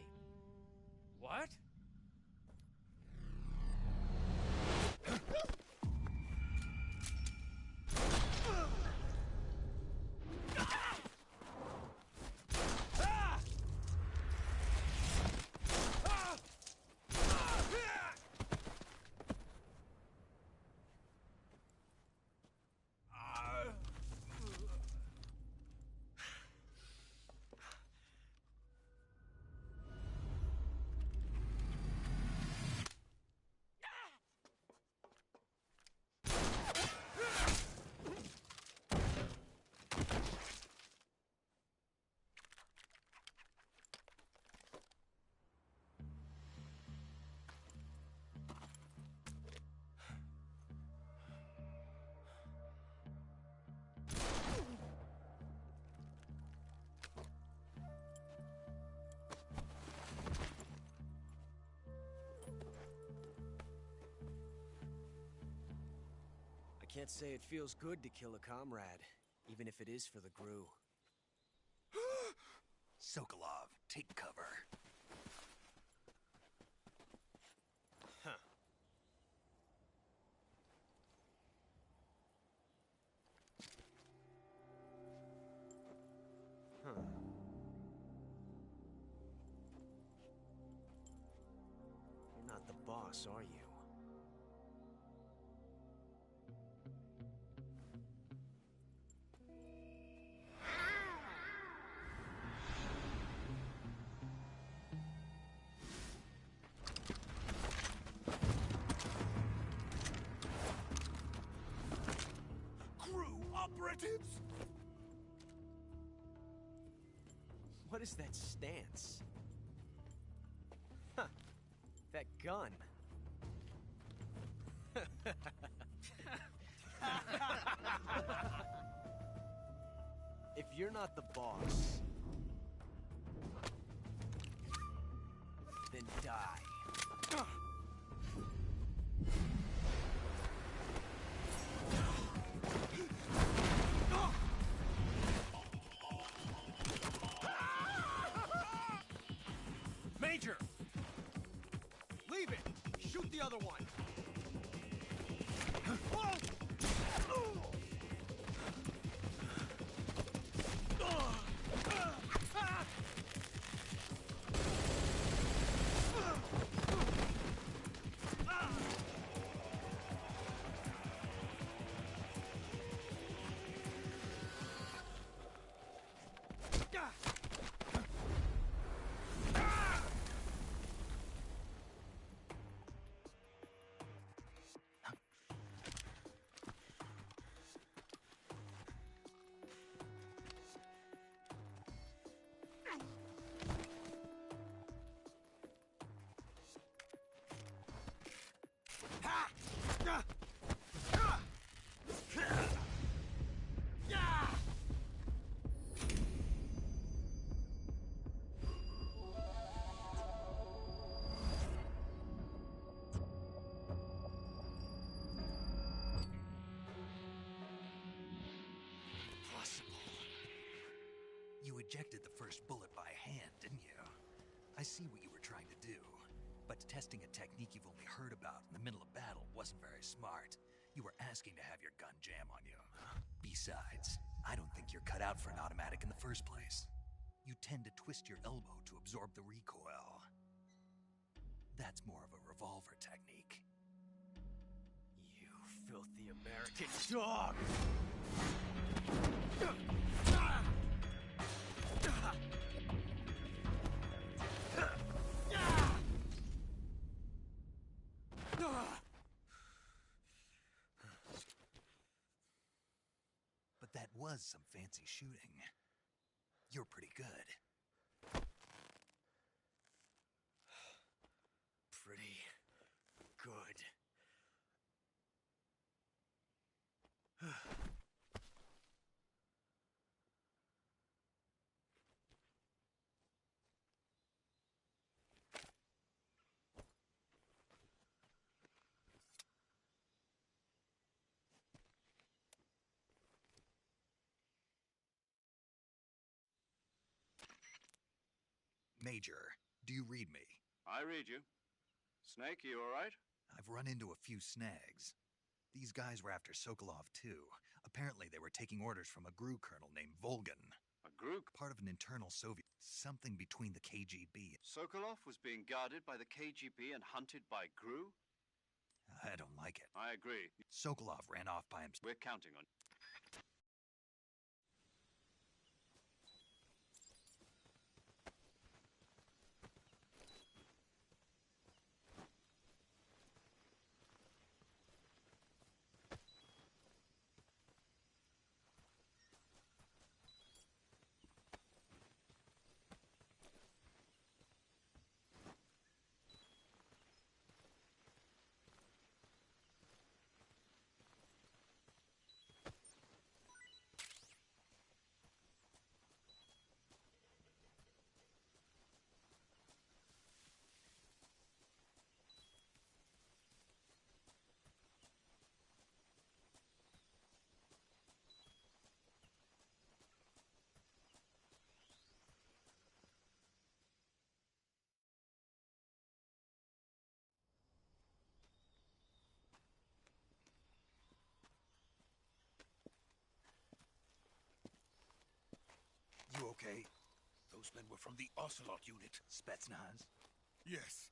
What? I can't say it feels good to kill a comrade, even if it is for the GRU. Sokolov, take cover. Huh. Huh. You're not the boss, are you? Operatives? What is that stance? Huh. That gun. If you're not the boss, then die. Major! Leave it! Shoot the other one! You ejected the first bullet by hand, didn't you? I see what you were trying to do. But testing a technique you've only heard about in the middle of battle wasn't very smart. You were asking to have your gun jam on you. Besides, I don't think you're cut out for an automatic in the first place. You tend to twist your elbow to absorb the recoil. That's more of a revolver technique. You filthy American dog! was some fancy shooting. You're pretty good. Pretty good. Major, do you read me? I read you. Snake, you all right? I've run into a few snags. These guys were after Sokolov, too. Apparently, they were taking orders from a GRU colonel named Volgan. A GRU? Part of an internal Soviet. Something between the KGB. Sokolov was being guarded by the KGB and hunted by GRU? I don't like it. I agree. Sokolov ran off by himself. We're counting on you. You okay? Those men were from the Ocelot unit. Spetsnaz? Yes.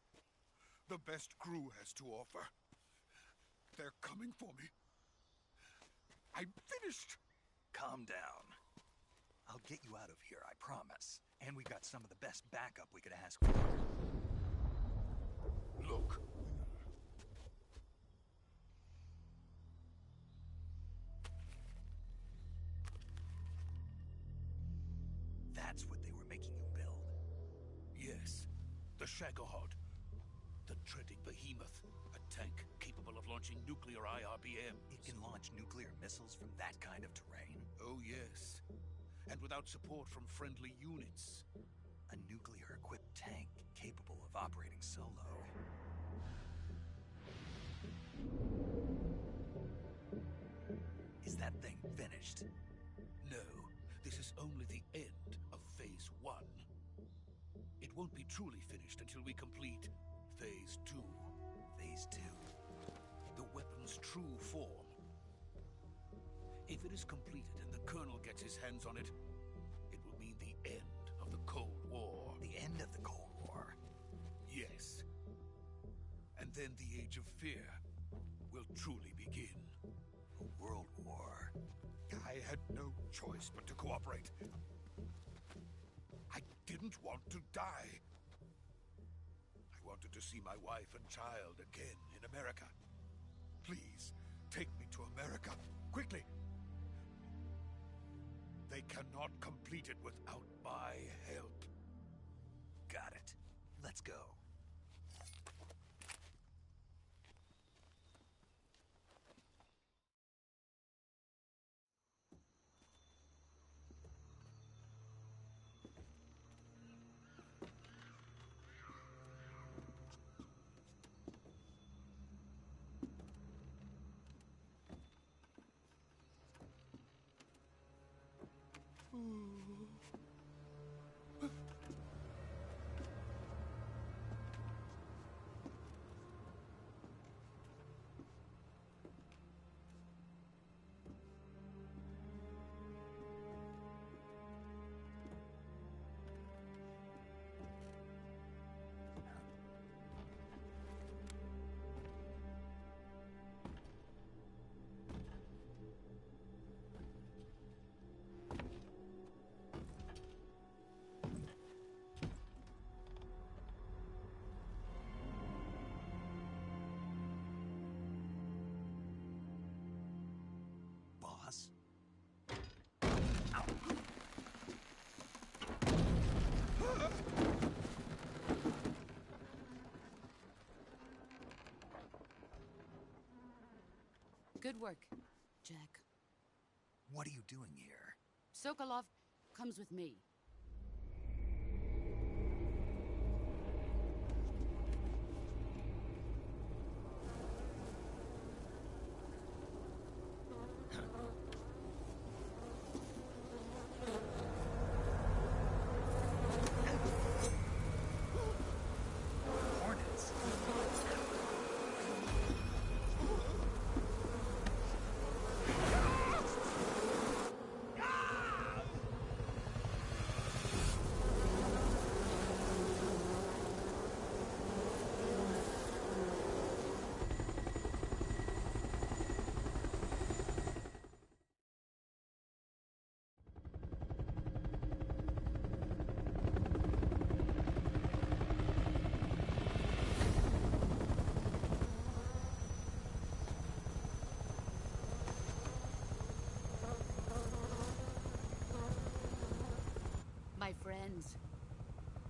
The best GRU has to offer. They're coming for me. I'm finished. Calm down. I'll get you out of here, I promise. And we've got some of the best backup we could ask for. Look. That's what they were making you build? Yes. The Shagohod. The dreaded behemoth. A tank capable of launching nuclear IRBM. It can launch nuclear missiles from that kind of terrain? Oh, yes. And without support from friendly units. A nuclear-equipped tank capable of operating solo. Is that thing finished? No. This is only the end of Phase 1. It won't be truly finished until we complete Phase 2. Phase 2? The weapon's true form. If it is completed and the Colonel gets his hands on it, it will mean the end of the Cold War. The end of the Cold War? Yes. And then the Age of Fear will truly begin. A world war? I had no choice but to cooperate. I didn't want to die. I wanted to see my wife and child again in America. Please, take me to America, quickly. They cannot complete it without my help. Got it. Let's go. Good work, Jack. What are you doing here? Sokolov comes with me. Hornets? My friends,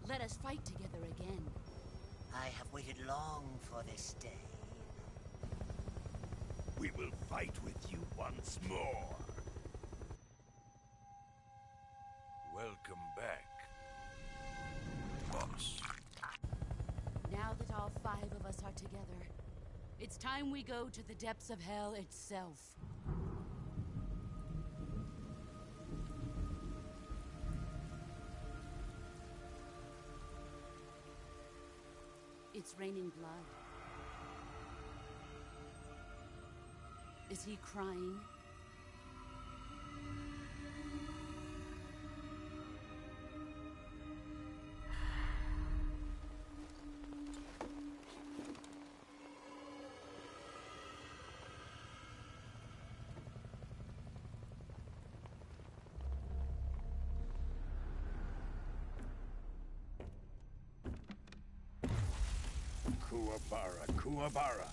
let us fight together again. I have waited long for this day. We will fight with you once more. Welcome back, boss. Now that all 5 of us are together, it's time we go to the depths of hell itself. It's raining blood. Is he crying? Kuwabara, Kuwabara.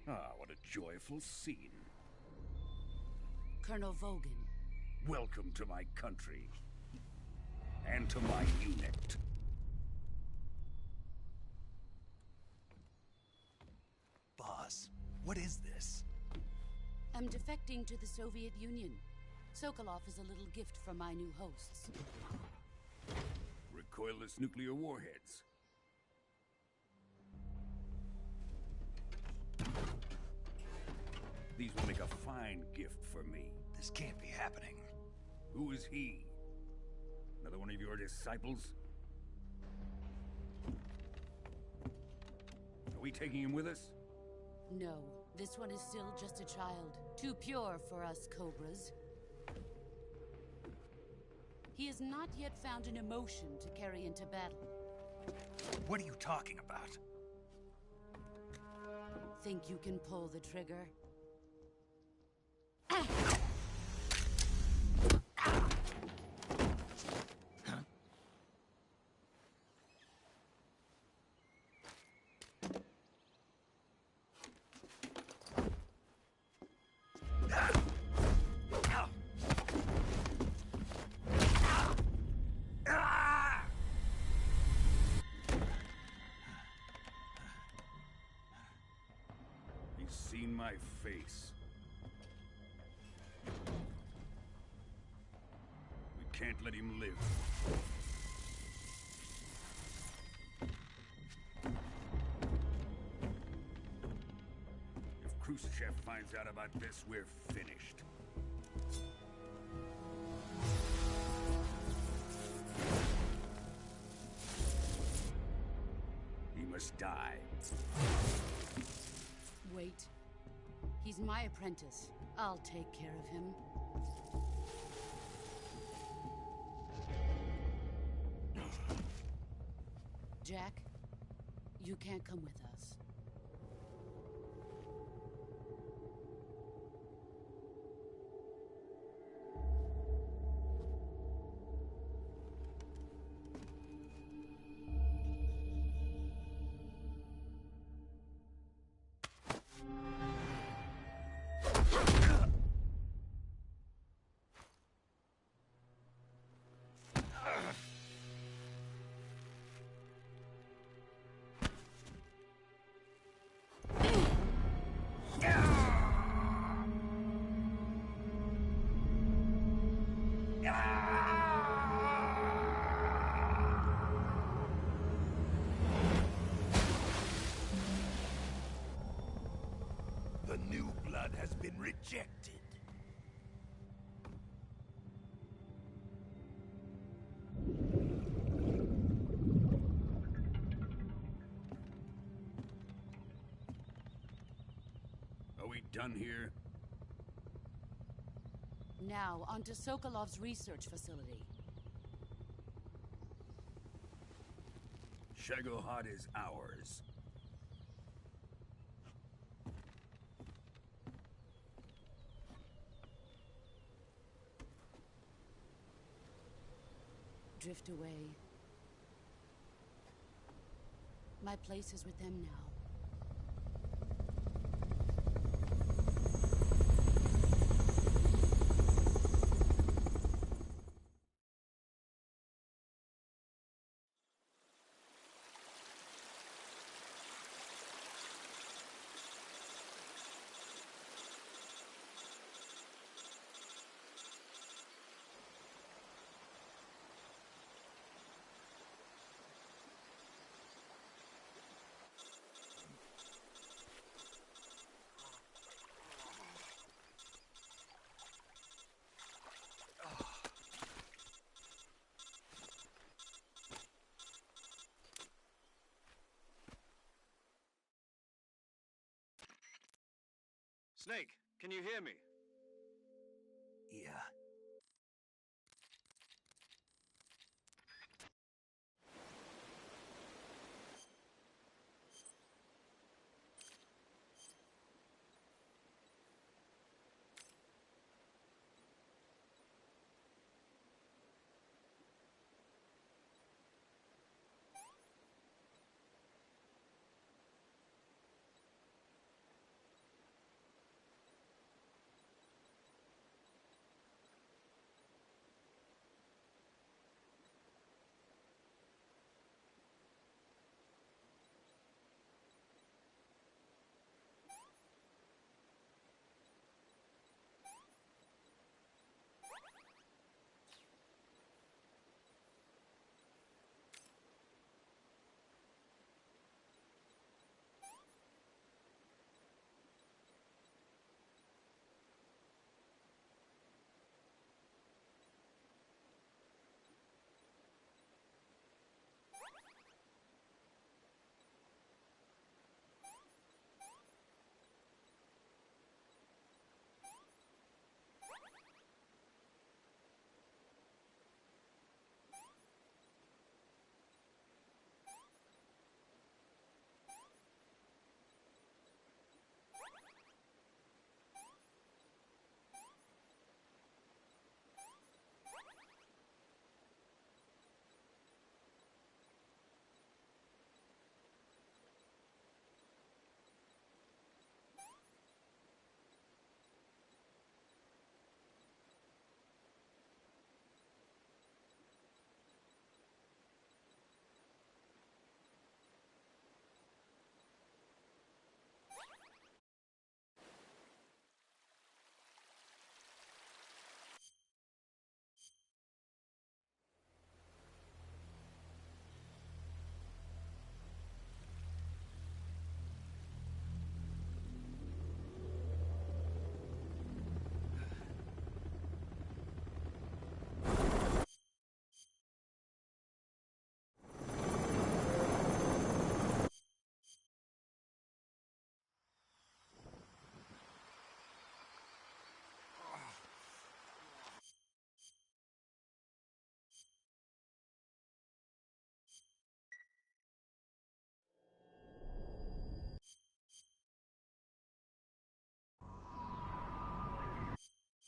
Ah, what a joyful scene. Colonel Vogan. Welcome to my country. And to my unit. Boss, what is this? I'm defecting to the Soviet Union. Sokolov is a little gift from my new hosts. Recoilless nuclear warheads. These will make a fine gift for me. This can't be happening. Who is he? Another one of your disciples? Are we taking him with us? No, this one is still just a child. Too pure for us Cobras. He has not yet found an emotion to carry into battle. What are you talking about? Think you can pull the trigger? He's seen my face. We can't let him live. If Khrushchev finds out about this, we're finished. He must die. Wait. He's my apprentice. I'll take care of him. Jack, you can't come with us. been rejected. Are we done here? Now, on to Sokolov's research facility. Shagohod is ours. Drift away. My place is with them now. Snake, can you hear me? Yeah.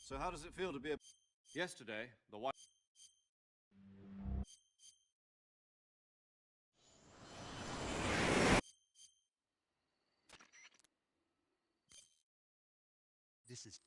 So how does it feel to be a... Yesterday, the white... This is